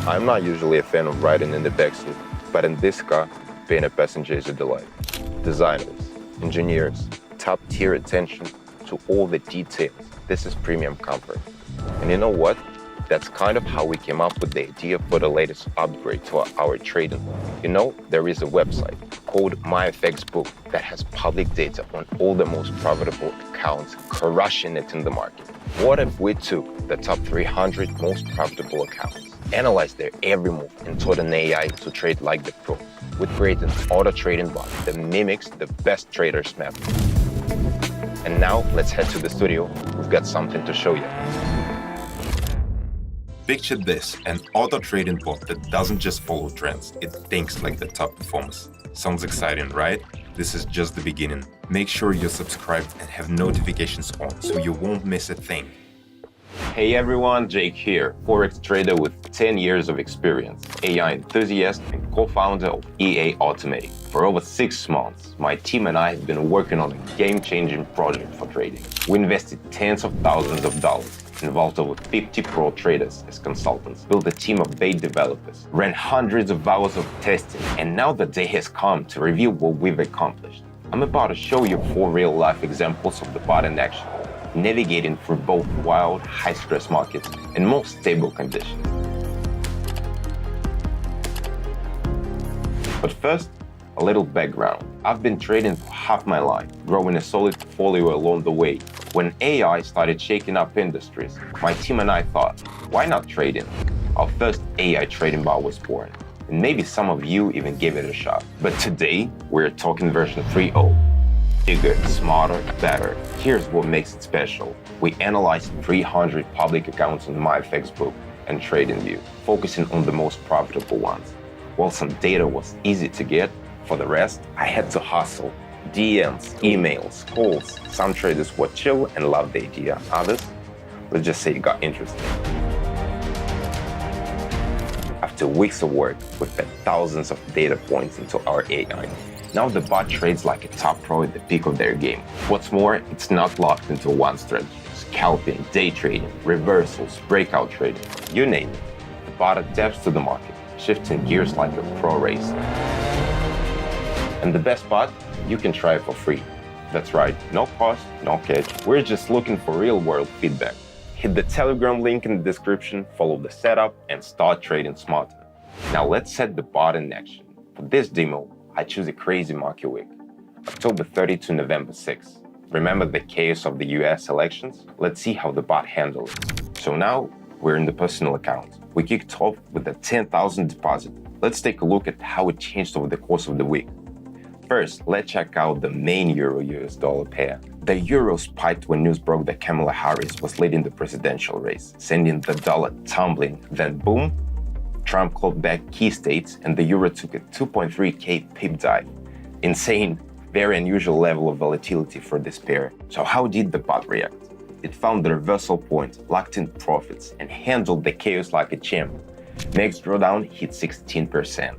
I'm not usually a fan of riding in the backseat, but in this car, being a passenger is a delight. Designers, engineers, top-tier attention to all the details. This is premium comfort. And you know what? That's kind of how we came up with the idea for the latest upgrade to our trading. You know, there is a website called MyFXBook that has public data on all the most profitable accounts, crushing it in the market. What if we took the top 300 most profitable accounts, analyzed their every move, and taught an AI to trade like the pro? We create an auto trading bot that mimics the best traders' method. And now let's head to the studio. We've got something to show you. Picture this, an auto trading bot that doesn't just follow trends, it thinks like the top performers. Sounds exciting, right? This is just the beginning. Make sure you're subscribed and have notifications on so you won't miss a thing. Hey everyone, Jake here, Forex trader with 10 years of experience, AI enthusiast and co-founder of EA Automatic. For over 6 months, my team and I have been working on a game-changing project for trading. We invested tens of thousands of dollars, involved over 50 pro traders as consultants, built a team of 8 developers, ran hundreds of hours of testing, and now the day has come to reveal what we've accomplished. I'm about to show you 4 real-life examples of the bot in action, navigating through both wild, high-stress markets and more stable conditions. But first, a little background. I've been trading for half my life, growing a solid portfolio along the way. When AI started shaking up industries, my team and I thought, why not trading? Our first AI trading bot was born, and maybe some of you even gave it a shot. But today, we're talking version 3.0. Bigger, smarter, better. Here's what makes it special. We analyzed 300 public accounts on MyFXBook and TradingView, focusing on the most profitable ones. While some data was easy to get, for the rest, I had to hustle. DMs, emails, calls. Some traders were chill and loved the idea. Others, let's just say, got interested. After weeks of work, we fed thousands of data points into our AI. Now the bot trades like a top pro at the peak of their game. What's more, it's not locked into one strategy. Scalping, day trading, reversals, breakout trading, you name it. The bot adapts to the market, shifting gears like a pro racer. And the best part, you can try it for free. That's right, no cost, no catch. We're just looking for real-world feedback. Hit the Telegram link in the description, follow the setup, and start trading smarter. Now let's set the bot in action. For this demo, I choose a crazy market week, October 30 to November 6. Remember the chaos of the US elections? Let's see how the bot handled it. So now, we're in the personal account. We kicked off with a 10,000 deposit. Let's take a look at how it changed over the course of the week. First, let's check out the main euro-US dollar pair. The euro spiked when news broke that Kamala Harris was leading the presidential race, sending the dollar tumbling. Then boom, Trump called back key states and the euro took a 2.3K pip dive. Insane, very unusual level of volatility for this pair. So how did the bot react? It found the reversal point, locked in profits, and handled the chaos like a champ. Next drawdown hit 16%.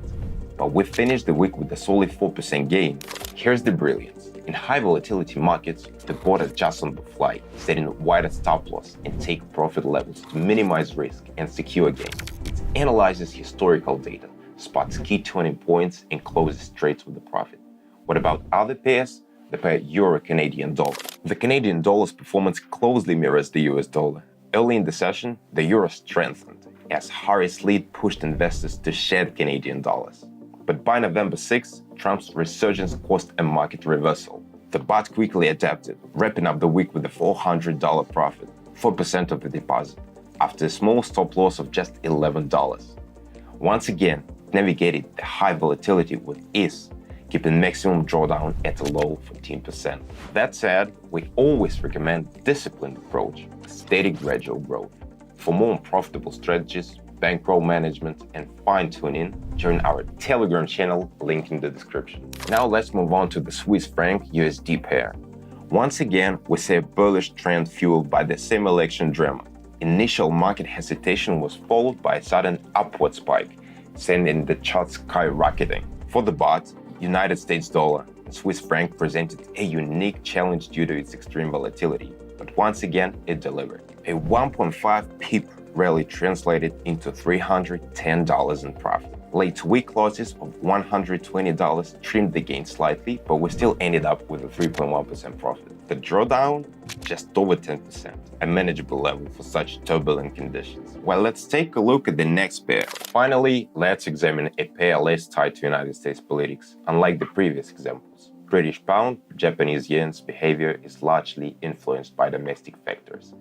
But we finished the week with a solid 4% gain. Here's the brilliance. In high volatility markets, the bot adjusts on the fly, setting a wider stop loss and take profit levels to minimize risk and secure gains. It analyzes historical data, spots key turning points, and closes trades with a profit. What about other pairs? The pair Euro-Canadian dollar. The Canadian dollar's performance closely mirrors the US dollar. Early in the session, the euro strengthened as Harris' lead pushed investors to shed Canadian dollars. But by November 6, Trump's resurgence caused a market reversal. The bot quickly adapted, wrapping up the week with a $400 profit, 4% of the deposit, after a small stop loss of just $11. Once again, it navigated the high volatility with ease, keeping maximum drawdown at a low 14%. That said, we always recommend a disciplined approach, steady gradual growth. For more profitable strategies, bankroll management, and fine-tuning, join our Telegram channel, link in the description. Now let's move on to the Swiss franc USD pair. Once again, we see a bullish trend fueled by the same election drama. Initial market hesitation was followed by a sudden upward spike, sending the chart skyrocketing. For the bot, United States dollar and Swiss franc presented a unique challenge due to its extreme volatility, but once again, it delivered. A 1.5 pip rarely translated into $310 in profit. Late week losses of $120 trimmed the gain slightly, but we still ended up with a 3.1% profit. The drawdown, just over 10%, a manageable level for such turbulent conditions. Well, let's take a look at the next pair. Finally, let's examine a pair less tied to United States politics, unlike the previous examples. British pound, Japanese yen's behavior is largely influenced by domestic factors,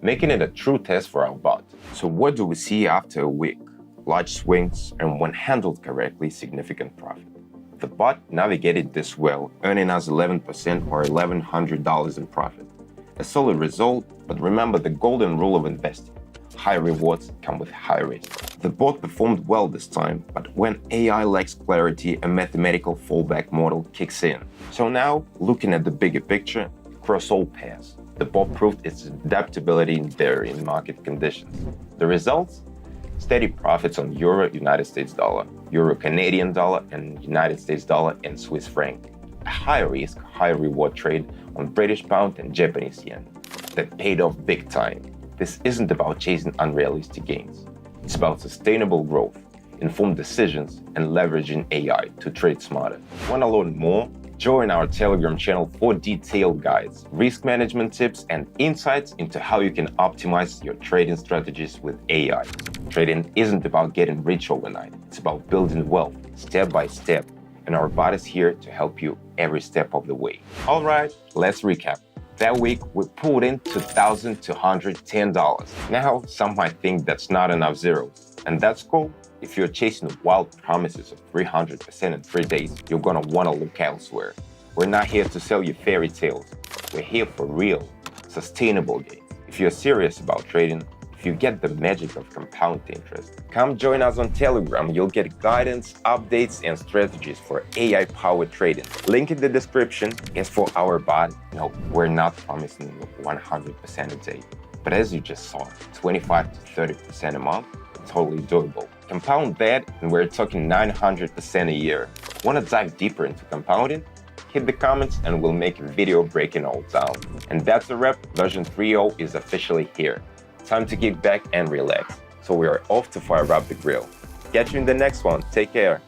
making it a true test for our bot. So what do we see after a week? Large swings, and when handled correctly, significant profit. The bot navigated this well, earning us 11% or $1,100 in profit. A solid result, but remember the golden rule of investing. High rewards come with high risk. The bot performed well this time, but when AI lacks clarity, a mathematical fallback model kicks in. So now, looking at the bigger picture, across all pairs, the bot proved its adaptability in varying market conditions. The results? Steady profits on Euro, United States dollar, Euro, Canadian dollar, and United States dollar and Swiss franc. A high-risk, high-reward trade on British pound and Japanese yen that paid off big time. This isn't about chasing unrealistic gains. It's about sustainable growth, informed decisions, and leveraging AI to trade smarter. Want to learn more? Join our Telegram channel for detailed guides, risk management tips, and insights into how you can optimize your trading strategies with AI. Trading isn't about getting rich overnight. It's about building wealth step by step, and our bot is here to help you every step of the way. All right, let's recap. That week, we pulled in $2,210. Now, some might think that's not enough zeros, and that's cool. If you're chasing wild promises of 300% in 3 days, you're gonna wanna look elsewhere. We're not here to sell you fairy tales. We're here for real, sustainable gains. If you're serious about trading, if you get the magic of compound interest, come join us on Telegram. You'll get guidance, updates, and strategies for AI-powered trading. Link in the description. As for our bot, no, we're not promising 100% a day. But as you just saw, 25 to 30% a month, totally doable. Compound that, and we're talking 900% a year. Want to dive deeper into compounding? Hit the comments and we'll make a video breaking all down. And that's a wrap. Version 3.0 is officially here. Time to kick back and relax. So we are off to fire up the grill. Catch you in the next one. Take care.